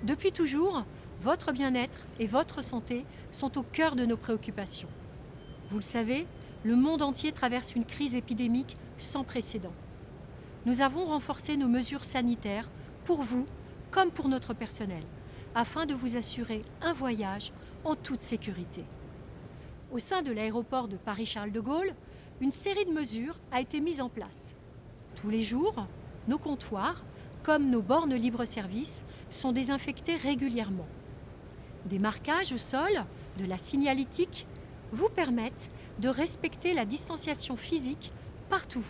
Depuis toujours, votre bien-être et votre santé sont au cœur de nos préoccupations. Vous le savez, le monde entier traverse une crise épidémique sans précédent. Nous avons renforcé nos mesures sanitaires pour vous comme pour notre personnel, afin de vous assurer un voyage en toute sécurité. Au sein de l'aéroport de Paris-Charles de Gaulle, une série de mesures a été mise en place. Tous les jours, nos comptoirs, comme nos bornes libre-service, sont désinfectés régulièrement. Des marquages au sol, de la signalétique, vous permettent de respecter la distanciation physique partout,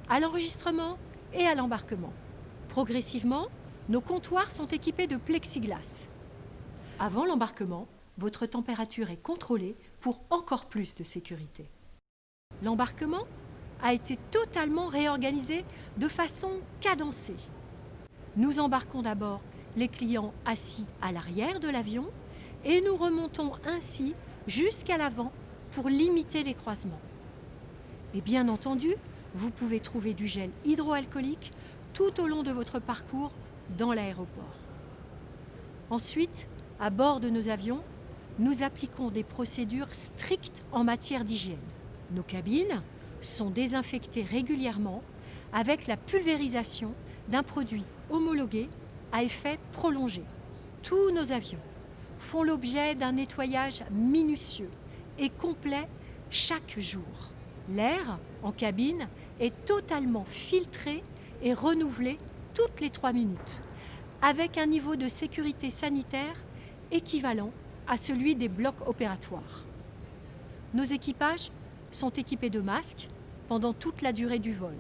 à l'enregistrement et à l'embarquement. Progressivement, nos comptoirs sont équipés de plexiglas. Avant l'embarquement, votre température est contrôlée pour encore plus de sécurité. L'embarquement a été totalement réorganisé de façon cadencée. Nous embarquons d'abord les clients assis à l'arrière de l'avion et nous remontons ainsi jusqu'à l'avant pour limiter les croisements. Et bien entendu, vous pouvez trouver du gel hydroalcoolique tout au long de votre parcours dans l'aéroport. Ensuite, à bord de nos avions, nous appliquons des procédures strictes en matière d'hygiène. Nos cabines sont désinfectées régulièrement avec la pulvérisation d'un produit homologué à effet prolongé. Tous nos avions font l'objet d'un nettoyage minutieux et complet chaque jour. L'air en cabine est totalement filtré et renouvelé toutes les 3 minutes, avec un niveau de sécurité sanitaire équivalent à celui des blocs opératoires. Nos équipages sont équipés de masques pendant toute la durée du vol,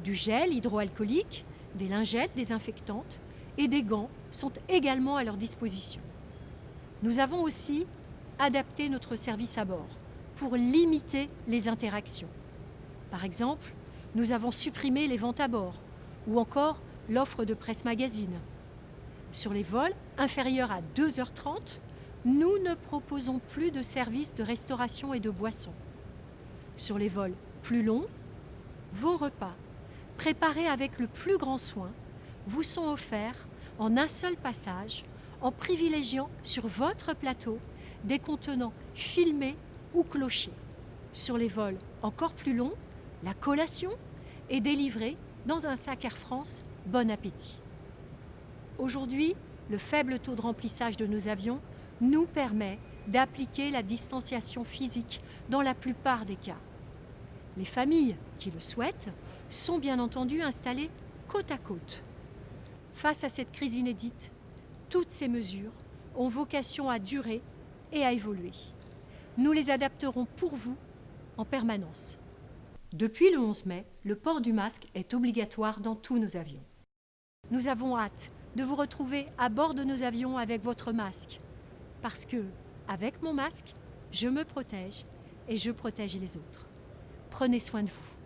du gel hydroalcoolique, des lingettes désinfectantes et des gants sont également à leur disposition. Nous avons aussi adapté notre service à bord pour limiter les interactions. Par exemple, nous avons supprimé les ventes à bord ou encore l'offre de presse magazine. Sur les vols inférieurs à 2h30, nous ne proposons plus de services de restauration et de boissons. Sur les vols plus longs, vos repas, préparés avec le plus grand soin, vous sont offerts en un seul passage en privilégiant sur votre plateau des contenants filmés ou clochés. Sur les vols encore plus longs, la collation est délivrée dans un sac Air France Bon Appétit. Aujourd'hui, le faible taux de remplissage de nos avions nous permet d'appliquer la distanciation physique dans la plupart des cas. Les familles qui le souhaitent sont bien entendu installées côte à côte. Face à cette crise inédite, toutes ces mesures ont vocation à durer et à évoluer. Nous les adapterons pour vous en permanence. Depuis le 11 mai, le port du masque est obligatoire dans tous nos avions. Nous avons hâte de vous retrouver à bord de nos avions avec votre masque. Parce que, avec mon masque, je me protège et je protège les autres. Prenez soin de vous.